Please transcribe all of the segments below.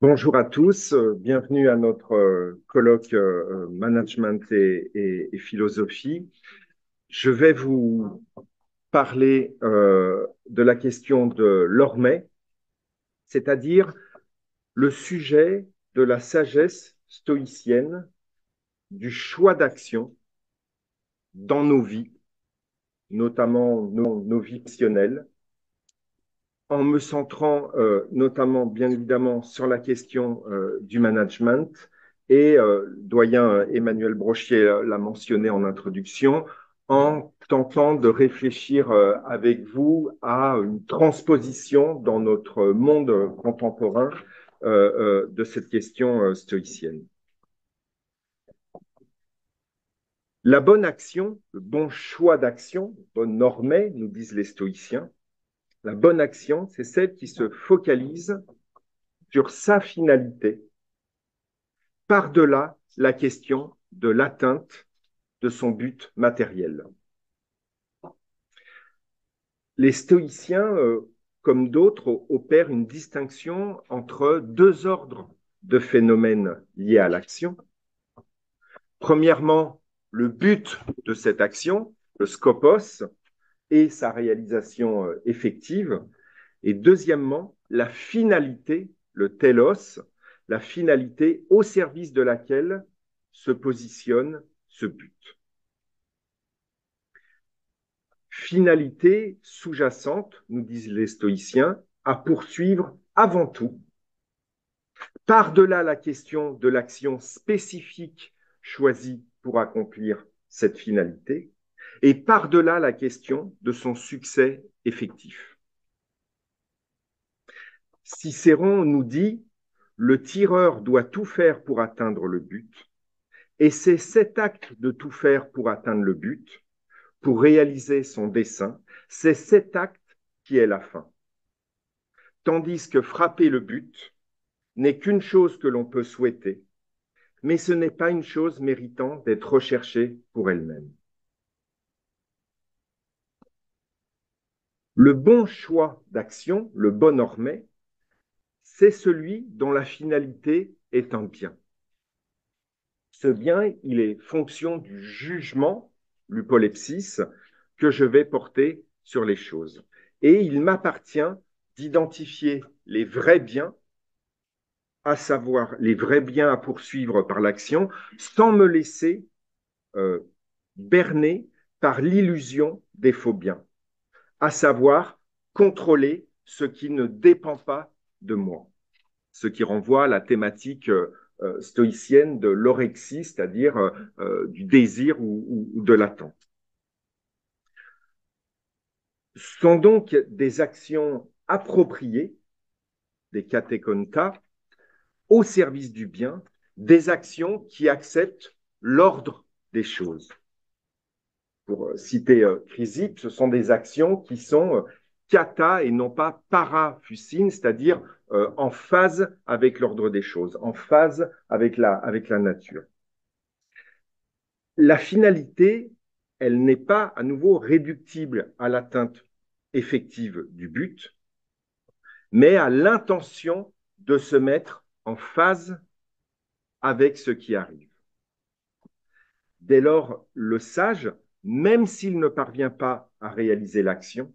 Bonjour à tous, bienvenue à notre colloque Management et philosophie. Je vais vous parler de la question de l'Ormet, c'est-à-dire le sujet de la sagesse stoïcienne, du choix d'action dans nos vies, notamment nos vies professionnelles, en me centrant notamment, bien évidemment, sur la question du management. Et doyen Emmanuel Brochier l'a mentionné en introduction, en tentant de réfléchir avec vous à une transposition dans notre monde contemporain de cette question stoïcienne. La bonne action, le bon choix d'action, bonne normée, nous disent les stoïciens, la bonne action, c'est celle qui se focalise sur sa finalité, par-delà la question de l'atteinte de son but matériel. Les stoïciens, comme d'autres, opèrent une distinction entre deux ordres de phénomènes liés à l'action. Premièrement, le but de cette action, le skopos, et sa réalisation effective. Et deuxièmement, la finalité, le telos, la finalité au service de laquelle se positionne ce but. Finalité sous-jacente, nous disent les stoïciens, à poursuivre avant tout, par-delà la question de l'action spécifique choisie pour accomplir cette finalité, et par-delà la question de son succès effectif. Cicéron nous dit « Le tireur doit tout faire pour atteindre le but, et c'est cet acte de tout faire pour atteindre le but, pour réaliser son dessein, c'est cet acte qui est la fin. Tandis que frapper le but n'est qu'une chose que l'on peut souhaiter, mais ce n'est pas une chose méritant d'être recherchée pour elle-même. » Le bon choix d'action, le bon ormet, c'est celui dont la finalité est un bien. Ce bien, il est fonction du jugement, l'upolepsis, que je vais porter sur les choses. Et il m'appartient d'identifier les vrais biens, à savoir les vrais biens à poursuivre par l'action, sans me laisser berner par l'illusion des faux biens, à savoir contrôler ce qui ne dépend pas de moi, ce qui renvoie à la thématique stoïcienne de l'orexie, c'est-à-dire du désir ou de l'attente. Ce sont donc des actions appropriées, des katekonta, au service du bien, des actions qui acceptent l'ordre des choses. Pour citer Chrysippe, ce sont des actions qui sont kata et non pas paraphusine, c'est-à-dire en phase avec l'ordre des choses, en phase avec la nature. La finalité, elle n'est pas à nouveau réductible à l'atteinte effective du but, mais à l'intention de se mettre en phase avec ce qui arrive. Dès lors, le sage, même s'il ne parvient pas à réaliser l'action,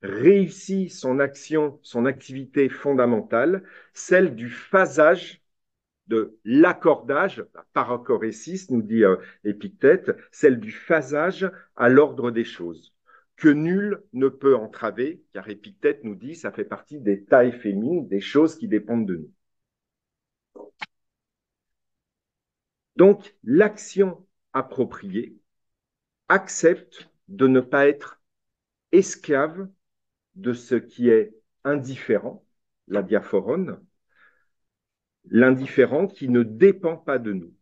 réussit son action, son activité fondamentale, celle du phasage, de l'accordage, la parachorésis, nous dit Épictète, celle du phasage à l'ordre des choses, que nul ne peut entraver, car Épictète nous dit ça fait partie des taéphémines, des choses qui dépendent de nous. Donc, l'action appropriée accepte de ne pas être esclave de ce qui est indifférent, la diaphorone, l'indifférent qui ne dépend pas de nous.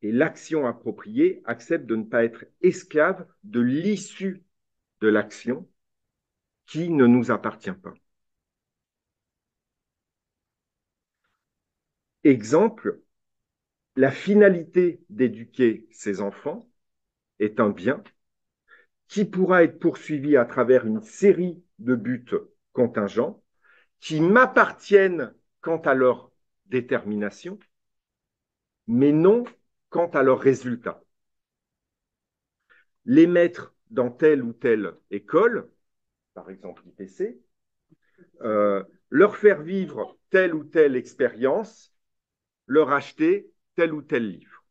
Et l'action appropriée accepte de ne pas être esclave de l'issue de l'action qui ne nous appartient pas. Exemple, la finalité d'éduquer ses enfants est un bien qui pourra être poursuivi à travers une série de buts contingents qui m'appartiennent quant à leur détermination, mais non quant à leurs résultats. Les mettre dans telle ou telle école, par exemple l'IPC, leur faire vivre telle ou telle expérience, leur acheter tel ou tel livre.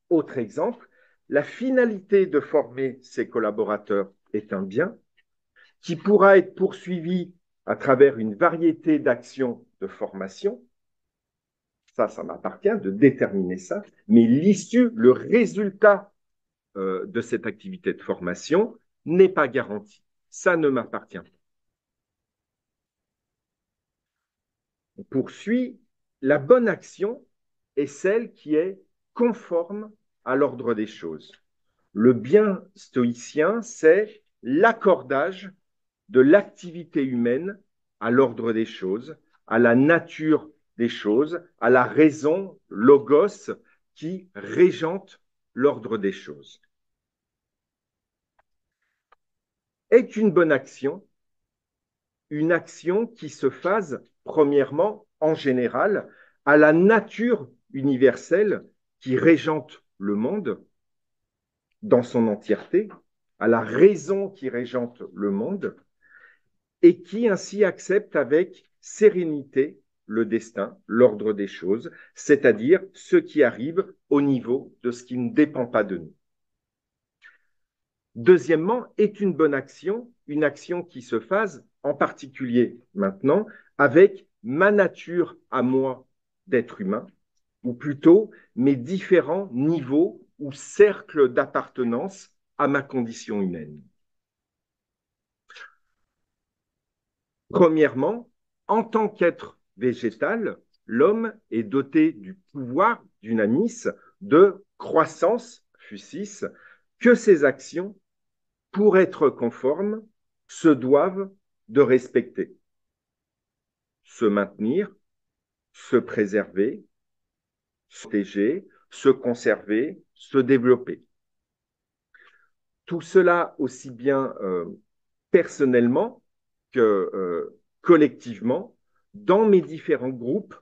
Autre exemple, la finalité de former ces collaborateurs est un bien qui pourra être poursuivi à travers une variété d'actions de formation. Ça m'appartient de déterminer ça, mais l'issue, le résultat de cette activité de formation n'est pas garanti. Ça ne m'appartient pas. On poursuit, la bonne action est celle qui est conforme à l'ordre des choses. Le bien stoïcien, c'est l'accordage de l'activité humaine à l'ordre des choses, à la nature des choses, à la raison, logos, qui régente l'ordre des choses. Est une bonne action une action qui se fasse, premièrement, en général, à la nature universelle qui régente le monde dans son entièreté, à la raison qui régente le monde, et qui ainsi accepte avec sérénité le destin, l'ordre des choses, c'est-à-dire ce qui arrive au niveau de ce qui ne dépend pas de nous. Deuxièmement, est une action qui se fasse, en particulier maintenant, avec ma nature à moi d'être humain, ou plutôt mes différents niveaux ou cercles d'appartenance à ma condition humaine. Premièrement, en tant qu'être végétal, l'homme est doté du pouvoir d'unanis, de croissance, fusis, que ses actions, pour être conformes, se doivent de respecter, se maintenir, se préserver, se protéger, se conserver, se développer. Tout cela aussi bien personnellement que collectivement dans mes différents groupes,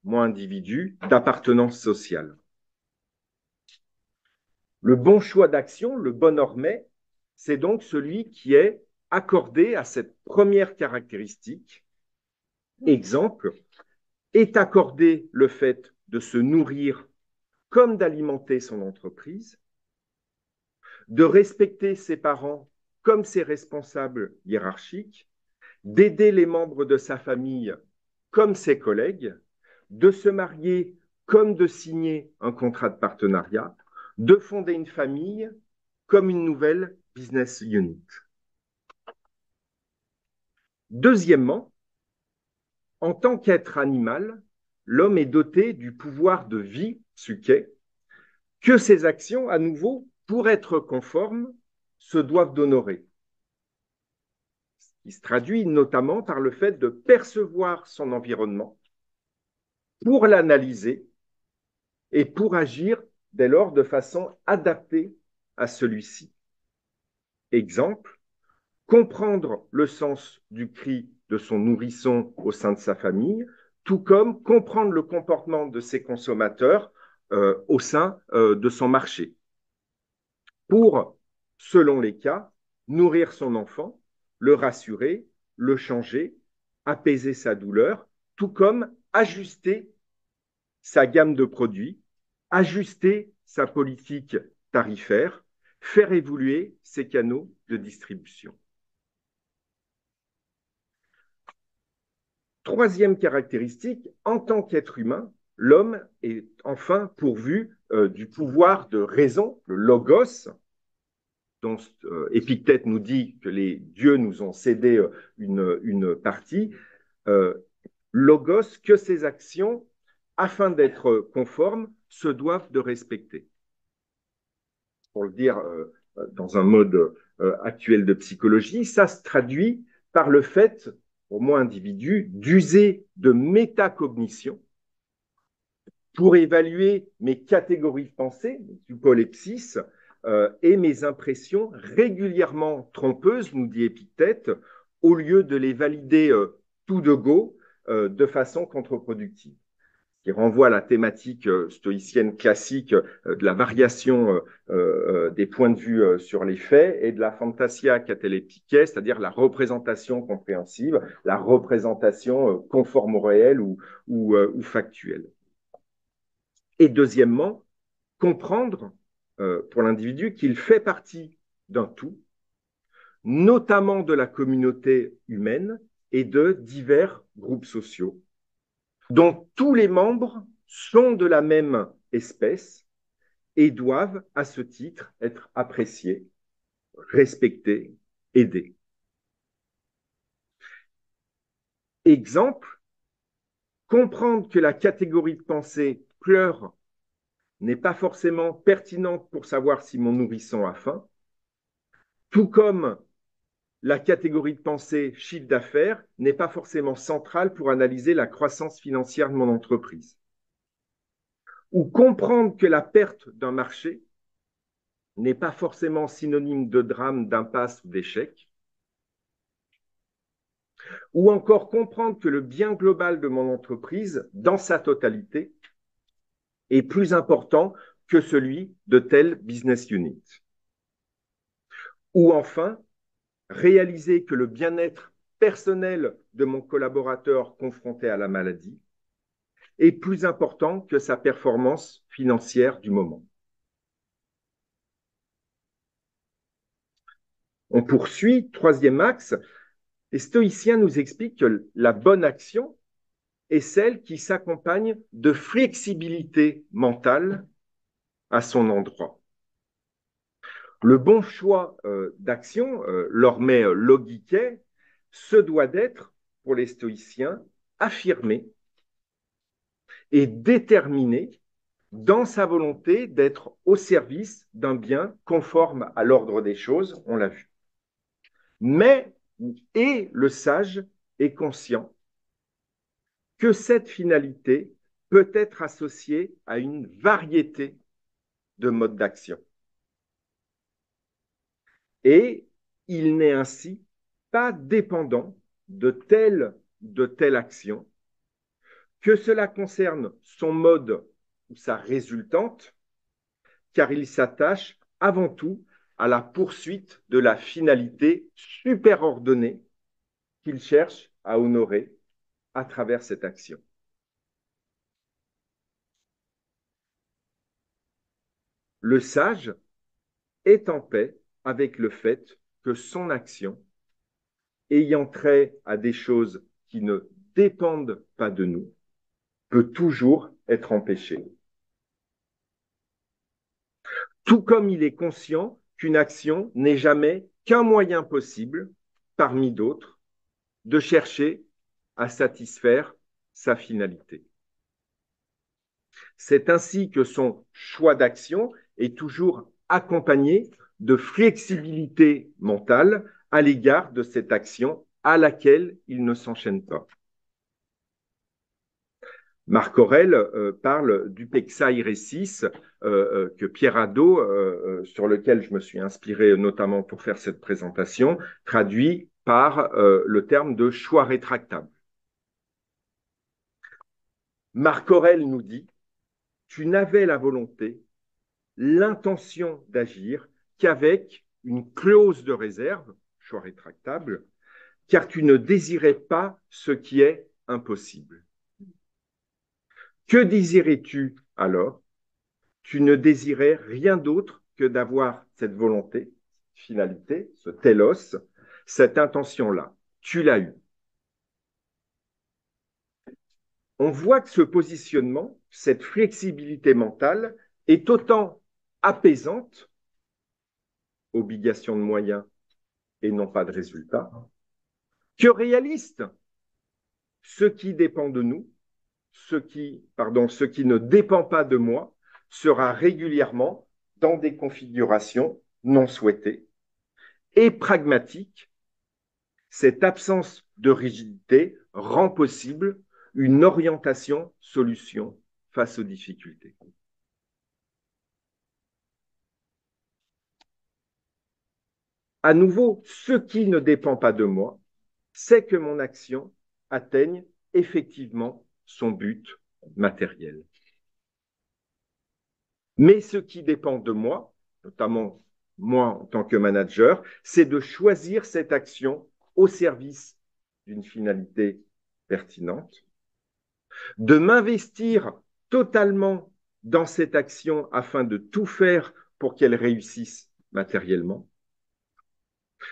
moi individu, d'appartenance sociale. Le bon choix d'action, le bon ormet, c'est donc celui qui est accordé à cette première caractéristique. Exemple, est accordé le fait de se nourrir comme d'alimenter son entreprise, de respecter ses parents comme ses responsables hiérarchiques, d'aider les membres de sa famille comme ses collègues, de se marier comme de signer un contrat de partenariat, de fonder une famille comme une nouvelle business unit. Deuxièmement, en tant qu'être animal, l'homme est doté du pouvoir de vie, psyché, que ses actions, à nouveau, pour être conformes, se doivent d'honorer. Ce qui se traduit notamment par le fait de percevoir son environnement pour l'analyser et pour agir dès lors de façon adaptée à celui-ci. Exemple, comprendre le sens du cri de son nourrisson au sein de sa famille, tout comme comprendre le comportement de ses consommateurs au sein de son marché. Pour, selon les cas, nourrir son enfant, le rassurer, le changer, apaiser sa douleur, tout comme ajuster sa gamme de produits, ajuster sa politique tarifaire, faire évoluer ses canaux de distribution. Troisième caractéristique, en tant qu'être humain, l'homme est enfin pourvu du pouvoir de raison, le logos, dont Épictète nous dit que les dieux nous ont cédé une partie, logos, que ces actions, afin d'être conformes, se doivent de respecter. Pour le dire dans un mode actuel de psychologie, ça se traduit par le fait, pour moi individu, d'user de métacognition pour évaluer mes catégories de pensée, hypolepsis, et mes impressions régulièrement trompeuses, nous dit Épictète, au lieu de les valider tout de go de façon contre-productive, qui renvoie à la thématique stoïcienne classique de la variation des points de vue sur les faits et de la fantasia cataleptique, c'est-à-dire la représentation compréhensive, la représentation conforme au réel ou factuelle. Et deuxièmement, comprendre pour l'individu qu'il fait partie d'un tout, notamment de la communauté humaine et de divers groupes sociaux, dont tous les membres sont de la même espèce et doivent, à ce titre, être appréciés, respectés, aidés. Exemple, comprendre que la catégorie de pensée pleure n'est pas forcément pertinente pour savoir si mon nourrisson a faim, tout comme la catégorie de pensée chiffre d'affaires n'est pas forcément centrale pour analyser la croissance financière de mon entreprise. Ou comprendre que la perte d'un marché n'est pas forcément synonyme de drame, d'impasse ou d'échec. Ou encore comprendre que le bien global de mon entreprise, dans sa totalité, est plus important que celui de telle business unit. Ou enfin, réaliser que le bien-être personnel de mon collaborateur confronté à la maladie est plus important que sa performance financière du moment. On poursuit, troisième axe, les stoïciens nous expliquent que la bonne action est celle qui s'accompagne de flexibilité mentale à son endroit. Le bon choix d'action, l'ormé logiquet, se doit d'être, pour les stoïciens, affirmé et déterminé dans sa volonté d'être au service d'un bien conforme à l'ordre des choses, on l'a vu. Mais, et le sage est conscient que cette finalité peut être associée à une variété de modes d'action. Et il n'est ainsi pas dépendant de telle action, que cela concerne son mode ou sa résultante, car il s'attache avant tout à la poursuite de la finalité superordonnée qu'il cherche à honorer à travers cette action. Le sage est en paix avec le fait que son action, ayant trait à des choses qui ne dépendent pas de nous, peut toujours être empêchée. Tout comme il est conscient qu'une action n'est jamais qu'un moyen possible, parmi d'autres, de chercher à satisfaire sa finalité. C'est ainsi que son choix d'action est toujours accompagné de flexibilité mentale à l'égard de cette action à laquelle il ne s'enchaîne pas. Marc Aurèle parle du pexairesis que Pierre Hadot, sur lequel je me suis inspiré notamment pour faire cette présentation, traduit par le terme de choix rétractable. Marc Aurèle nous dit « Tu n'avais la volonté, l'intention d'agir qu'avec une clause de réserve, choix rétractable, car tu ne désirais pas ce qui est impossible. » Que désirais-tu alors? Tu ne désirais rien d'autre que d'avoir cette volonté, finalité, ce télos, cette intention-là. Tu l'as eu. On voit que ce positionnement, cette flexibilité mentale, est autant apaisante, obligation de moyens et non pas de résultats, que réaliste. Ce qui dépend de nous, ce qui ne dépend pas de moi, sera régulièrement dans des configurations non souhaitées. Et pragmatique, cette absence de rigidité rend possible une orientation solution face aux difficultés. À nouveau, ce qui ne dépend pas de moi, c'est que mon action atteigne effectivement son but matériel. Mais ce qui dépend de moi, notamment moi en tant que manager, c'est de choisir cette action au service d'une finalité pertinente, de m'investir totalement dans cette action afin de tout faire pour qu'elle réussisse matériellement,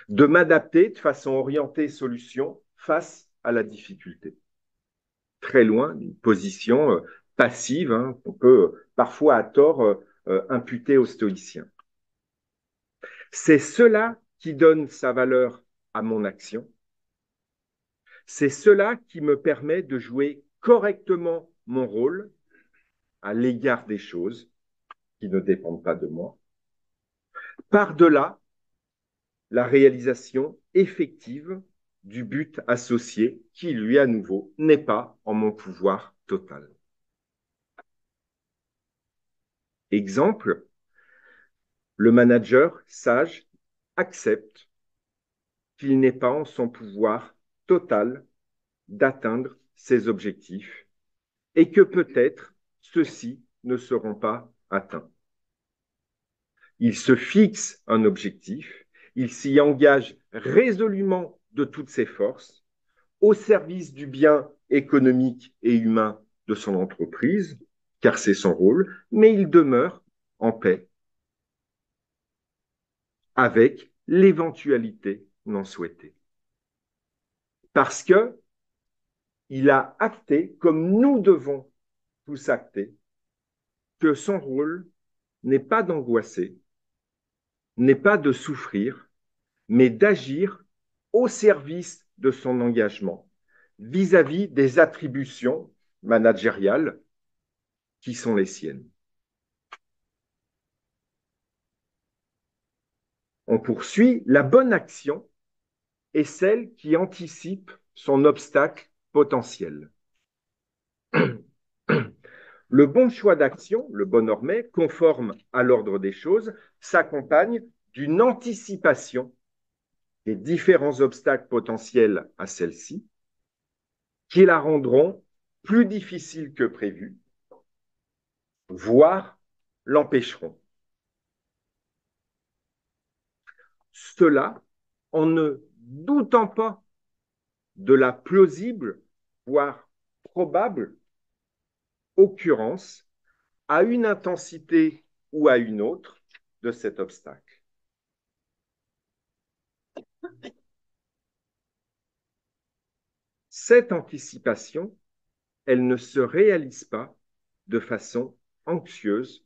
de m'adapter de façon orientée solution face à la difficulté. Très loin d'une position passive qu'on peut parfois à tort imputer aux stoïciens. C'est cela qui donne sa valeur à mon action. C'est cela qui me permet de jouer correctement mon rôle à l'égard des choses qui ne dépendent pas de moi. Par-delà la réalisation effective du but associé qui, lui, à nouveau, n'est pas en mon pouvoir total. Exemple, le manager sage accepte qu'il n'est pas en son pouvoir total d'atteindre ses objectifs et que peut-être ceux-ci ne seront pas atteints. Il se fixe un objectif, il s'y engage résolument de toutes ses forces au service du bien économique et humain de son entreprise, car c'est son rôle, mais il demeure en paix avec l'éventualité non souhaitée. Parce que il a acté, comme nous devons tous acter, que son rôle n'est pas d'angoisser, n'est pas de souffrir, mais d'agir au service de son engagement vis-à-vis des attributions managériales qui sont les siennes. On poursuit, la bonne action est celle qui anticipe son obstacle potentiel. Le bon choix d'action, le bon ormet, conforme à l'ordre des choses, s'accompagne d'une anticipation des différents obstacles potentiels à celle-ci, qui la rendront plus difficile que prévu, voire l'empêcheront. Cela en ne doutant pas de la plausible, voire probable occurrence à une intensité ou à une autre de cet obstacle. Cette anticipation, elle ne se réalise pas de façon anxieuse,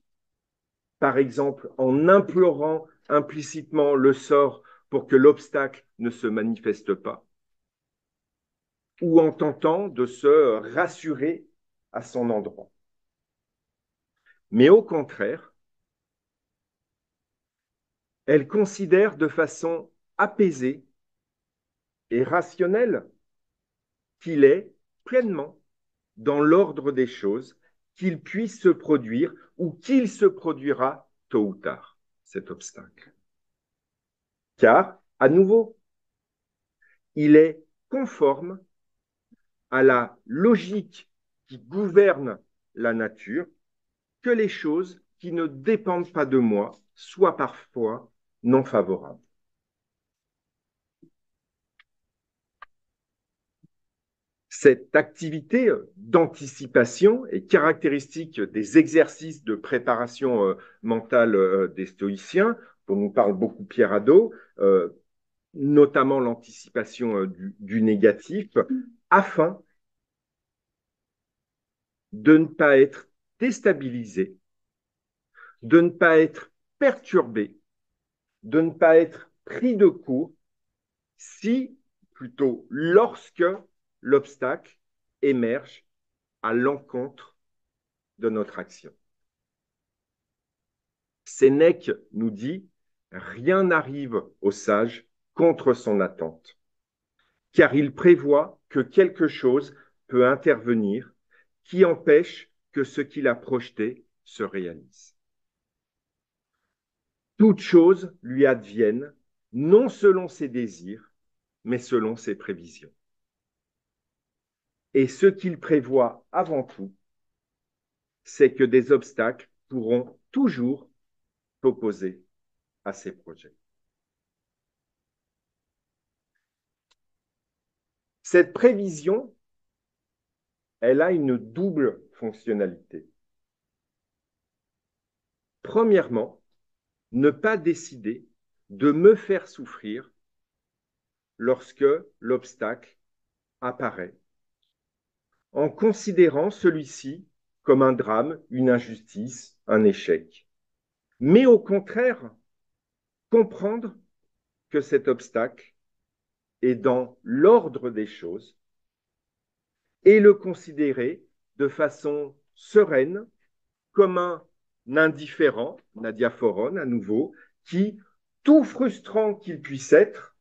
par exemple en implorant implicitement le sort pour que l'obstacle ne se manifeste pas, ou en tentant de se rassurer à son endroit. Mais au contraire, elle considère de façon apaisée et rationnelle qu'il est pleinement dans l'ordre des choses qu'il puisse se produire ou qu'il se produira tôt ou tard, cet obstacle. Car, à nouveau, il est conforme à la logique qui gouverne la nature que les choses qui ne dépendent pas de moi soient parfois non favorables. Cette activité d'anticipation est caractéristique des exercices de préparation mentale des stoïciens, dont nous parle beaucoup Pierre Hadot, notamment l'anticipation du négatif, afin de ne pas être déstabilisé, de ne pas être perturbé, de ne pas être pris de court si, plutôt lorsque l'obstacle émerge à l'encontre de notre action. Sénèque nous dit « Rien n'arrive au sage contre son attente, car il prévoit que quelque chose peut intervenir qui empêche que ce qu'il a projeté se réalise. Toute chose lui advienne, non selon ses désirs, mais selon ses prévisions. » Et ce qu'il prévoit avant tout, c'est que des obstacles pourront toujours s'opposer à ces projets. Cette prévision, elle a une double fonctionnalité. Premièrement, ne pas décider de me faire souffrir lorsque l'obstacle apparaît, en considérant celui-ci comme un drame, une injustice, un échec. Mais au contraire, comprendre que cet obstacle est dans l'ordre des choses et le considérer de façon sereine comme un indifférent, Nadia Foron à nouveau, qui, tout frustrant qu'il puisse être,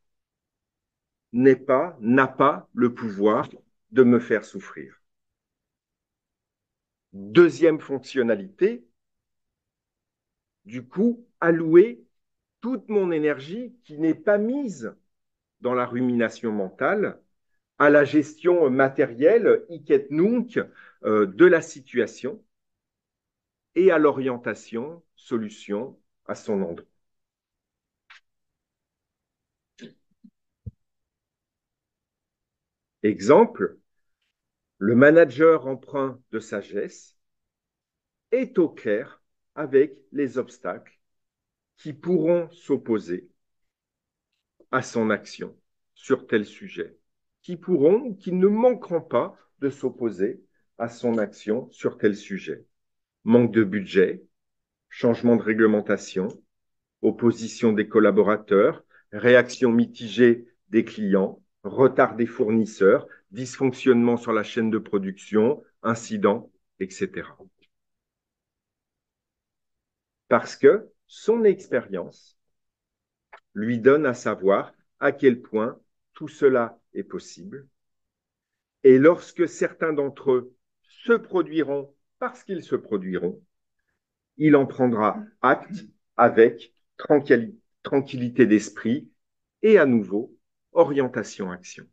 n'a pas le pouvoir de me faire souffrir. Deuxième fonctionnalité, du coup, allouer toute mon énergie qui n'est pas mise dans la rumination mentale à la gestion matérielle, hic et nunc, de la situation et à l'orientation, solution à son endroit. Exemple, le manager empreint de sagesse est au clair avec les obstacles qui pourront s'opposer à son action sur tel sujet, qui pourront ou qui ne manqueront pas de s'opposer à son action sur tel sujet. Manque de budget, changement de réglementation, opposition des collaborateurs, réaction mitigée des clients, retard des fournisseurs, dysfonctionnement sur la chaîne de production, incidents, etc. Parce que son expérience lui donne à savoir à quel point tout cela est possible. Et lorsque certains d'entre eux se produiront parce qu'ils se produiront, il en prendra acte avec tranquillité d'esprit et à nouveau orientation-action.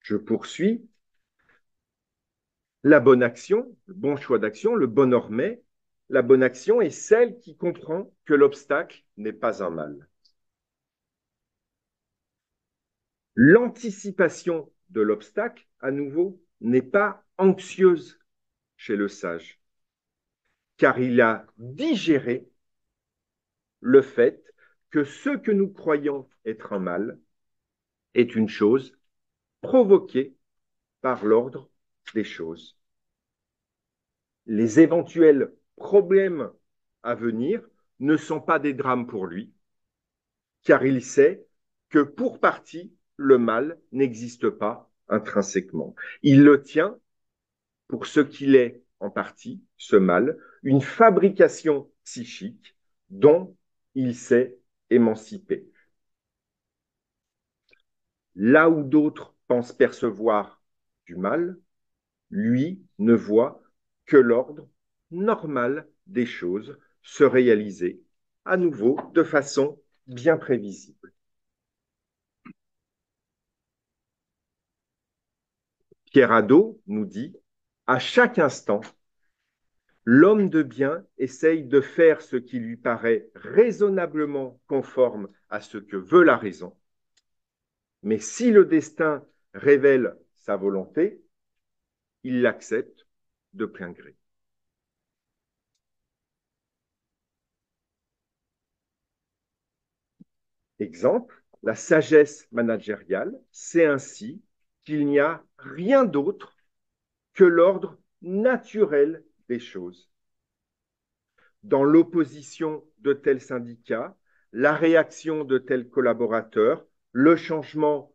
Je poursuis. La bonne action, le bon choix d'action, le bon ormet, la bonne action est celle qui comprend que l'obstacle n'est pas un mal. L'anticipation de l'obstacle, à nouveau, n'est pas anxieuse chez le sage, car il a digéré le fait que ce que nous croyons être un mal est une chose provoquée par l'ordre des choses. Les éventuels problèmes à venir ne sont pas des drames pour lui, car il sait que pour partie, le mal n'existe pas intrinsèquement. Il le tient pour ce qu'il est en partie, ce mal, une fabrication psychique dont il s'est émancipé. Là où d'autres pensent percevoir du mal, lui ne voit que l'ordre normal des choses se réaliser, à nouveau, de façon bien prévisible. Pierre Hadot nous dit, à chaque instant, l'homme de bien essaye de faire ce qui lui paraît raisonnablement conforme à ce que veut la raison. Mais si le destin révèle sa volonté, il l'accepte de plein gré. Exemple, la sagesse managériale, c'est ainsi qu'il n'y a rien d'autre que l'ordre naturel des choses. Dans l'opposition de tel syndicat, la réaction de tel collaborateur, le changement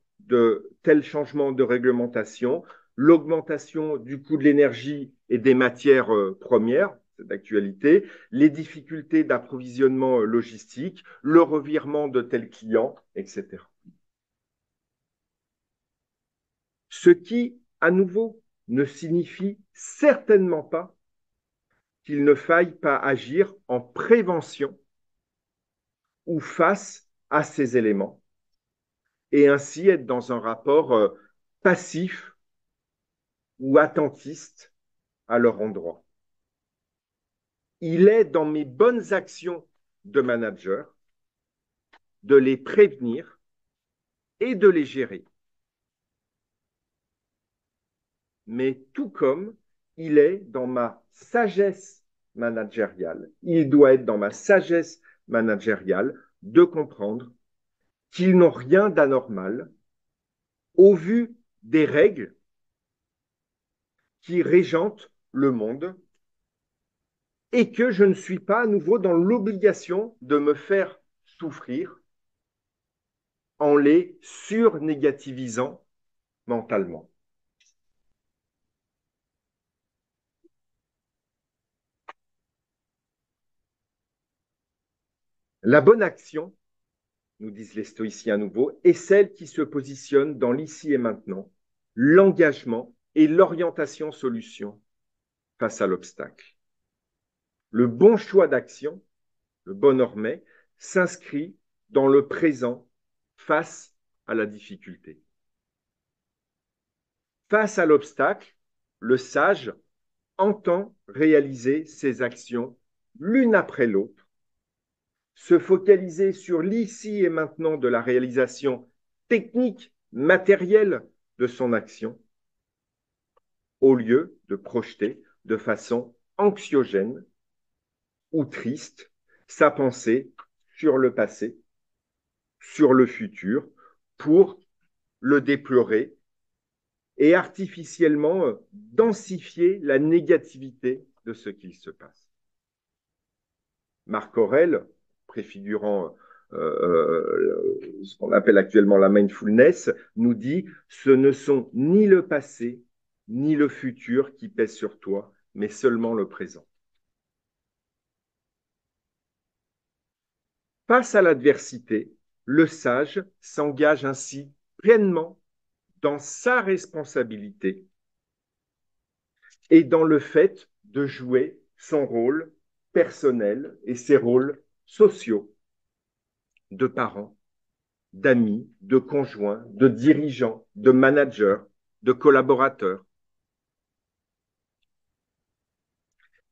tel changement de réglementation, l'augmentation du coût de l'énergie et des matières premières, c'est d'actualité, les difficultés d'approvisionnement logistique, le revirement de tel client, etc. Ce qui, à nouveau, ne signifie certainement pas qu'il ne faille pas agir en prévention ou face à ces éléments et ainsi être dans un rapport passif ou attentiste à leur endroit. Il est dans mes bonnes actions de manager de les prévenir et de les gérer. Mais tout comme il est dans ma sagesse managériale, il doit être dans ma sagesse managériale de comprendre qu'ils n'ont rien d'anormal au vu des règles qui régentent le monde et que je ne suis pas à nouveau dans l'obligation de me faire souffrir en les surnégativisant mentalement. La bonne action, nous disent les stoïciens à nouveau, est celle qui se positionne dans l'ici et maintenant, l'engagement et l'orientation solution face à l'obstacle. Le bon choix d'action, le bon ormet, s'inscrit dans le présent face à la difficulté. Face à l'obstacle, le sage entend réaliser ses actions l'une après l'autre, se focaliser sur l'ici et maintenant de la réalisation technique, matérielle de son action, au lieu de projeter de façon anxiogène ou triste sa pensée sur le passé, sur le futur, pour le déplorer et artificiellement densifier la négativité de ce qu'il se passe. Marc Aurèle, préfigurant ce qu'on appelle actuellement la mindfulness, nous dit « Ce ne sont ni le passé, ni le futur qui pèsent sur toi, mais seulement le présent. » Face à l'adversité, le sage s'engage ainsi pleinement dans sa responsabilité et dans le fait de jouer son rôle personnel et ses rôles sociaux de parents, d'amis, de conjoints, de dirigeants, de managers, de collaborateurs.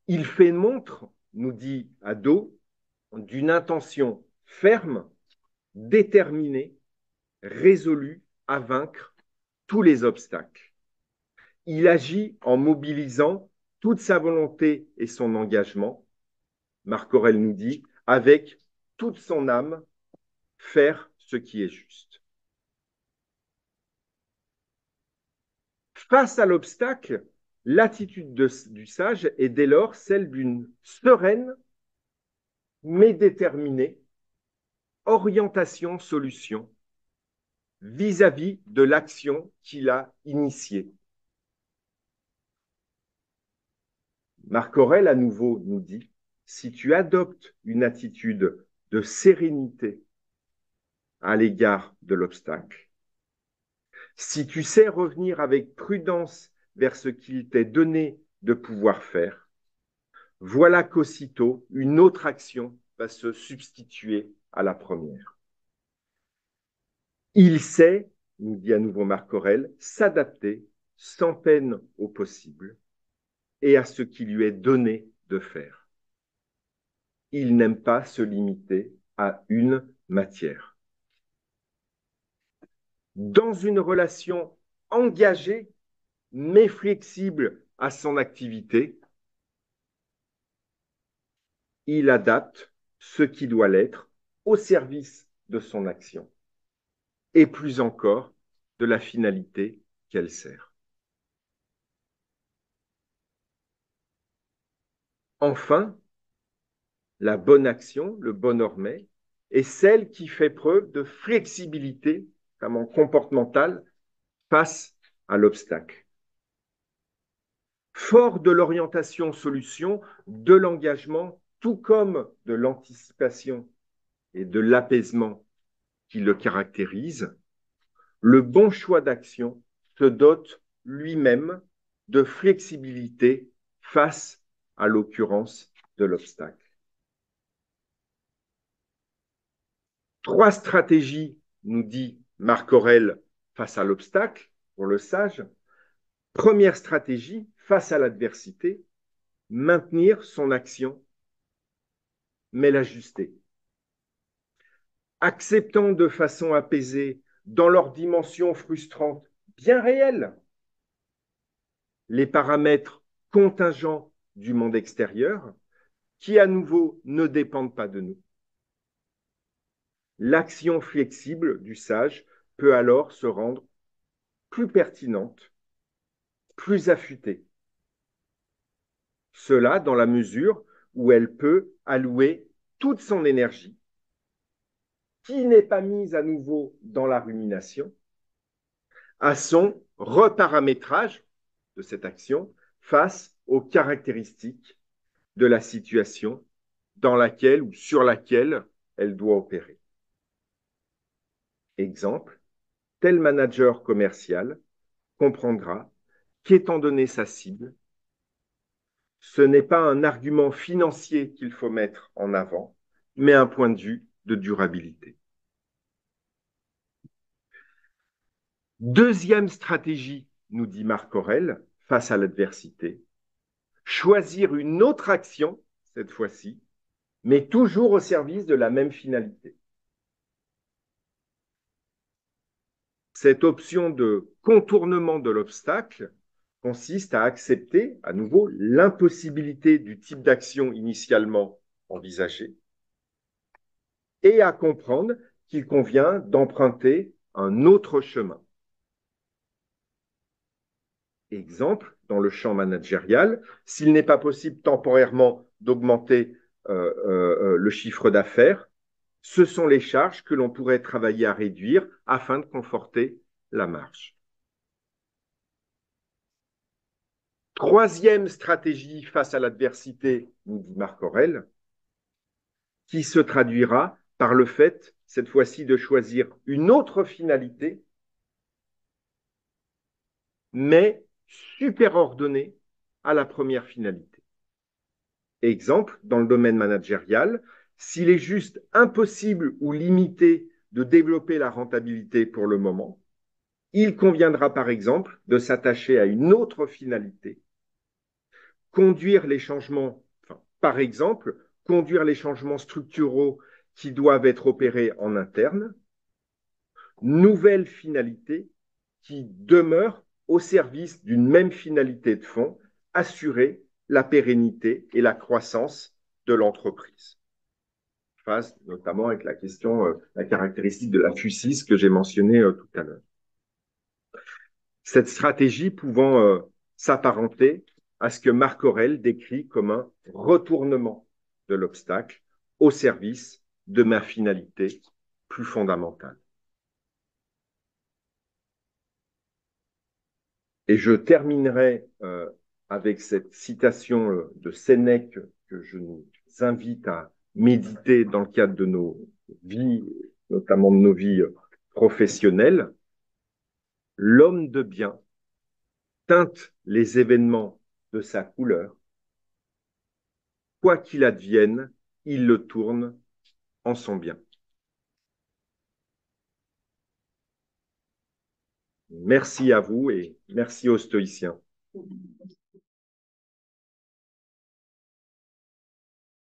Il fait montre, nous dit Hadot, d'une intention ferme, déterminée, résolue à vaincre tous les obstacles. Il agit en mobilisant toute sa volonté et son engagement, Marc Aurèle nous dit, avec toute son âme, faire ce qui est juste. Face à l'obstacle, l'attitude du sage est dès lors celle d'une sereine mais déterminée orientation-solution vis-à-vis de l'action qu'il a initiée. Marc Aurèle, à nouveau, nous dit, si tu adoptes une attitude de sérénité à l'égard de l'obstacle, si tu sais revenir avec prudence vers ce qu'il t'est donné de pouvoir faire, voilà qu'aussitôt une autre action va se substituer à la première. Il sait, nous dit à nouveau Marc Aurèle, s'adapter sans peine au possible et à ce qui lui est donné de faire. Il n'aime pas se limiter à une matière. Dans une relation engagée mais flexible à son activité, il adapte ce qui doit l'être au service de son action et plus encore de la finalité qu'elle sert. Enfin, la bonne action, le bon ormet, est celle qui fait preuve de flexibilité, notamment comportementale, face à l'obstacle. Fort de l'orientation-solution, de l'engagement, tout comme de l'anticipation et de l'apaisement qui le caractérise, le bon choix d'action se dote lui-même de flexibilité face à l'occurrence de l'obstacle. 3 stratégies, nous dit Marc Aurèle, face à l'obstacle, pour le sage. Première stratégie, face à l'adversité, maintenir son action, mais l'ajuster. Acceptant de façon apaisée, dans leur dimension frustrante, bien réelle, les paramètres contingents du monde extérieur, qui à nouveau ne dépendent pas de nous. L'action flexible du sage peut alors se rendre plus pertinente, plus affûtée. Cela dans la mesure où elle peut allouer toute son énergie, qui n'est pas mise à nouveau dans la rumination, à son reparamétrage de cette action face aux caractéristiques de la situation dans laquelle ou sur laquelle elle doit opérer. Exemple, tel manager commercial comprendra qu'étant donné sa cible, ce n'est pas un argument financier qu'il faut mettre en avant, mais un point de vue de durabilité. Deuxième stratégie, nous dit Marc Aurèle, face à l'adversité, choisir une autre action, cette fois-ci, mais toujours au service de la même finalité. Cette option de contournement de l'obstacle consiste à accepter à nouveau l'impossibilité du type d'action initialement envisagé et à comprendre qu'il convient d'emprunter un autre chemin. Exemple, dans le champ managérial, s'il n'est pas possible temporairement d'augmenter le chiffre d'affaires, ce sont les charges que l'on pourrait travailler à réduire afin de conforter la marge. Troisième stratégie face à l'adversité, nous dit Marc Aurèle, qui se traduira par le fait, cette fois-ci, de choisir une autre finalité, mais superordonnée à la première finalité. Exemple, dans le domaine managérial, s'il est juste impossible ou limité de développer la rentabilité pour le moment, il conviendra par exemple de s'attacher à une autre finalité, conduire les changements, par exemple, conduire les changements structuraux qui doivent être opérés en interne, nouvelle finalité qui demeure au service d'une même finalité de fond, assurer la pérennité et la croissance de l'entreprise. Face notamment avec la question, la caractéristique de la FUSIS que j'ai mentionnée tout à l'heure. Cette stratégie pouvant s'apparenter à ce que Marc Aurèle décrit comme un retournement de l'obstacle au service de ma finalité plus fondamentale. Et je terminerai avec cette citation de Sénèque que je nous invite à méditer dans le cadre de nos vies, notamment de nos vies professionnelles. L'homme de bien teinte les événements de sa couleur. Quoi qu'il advienne, il le tourne en son bien. Merci à vous et merci aux stoïciens.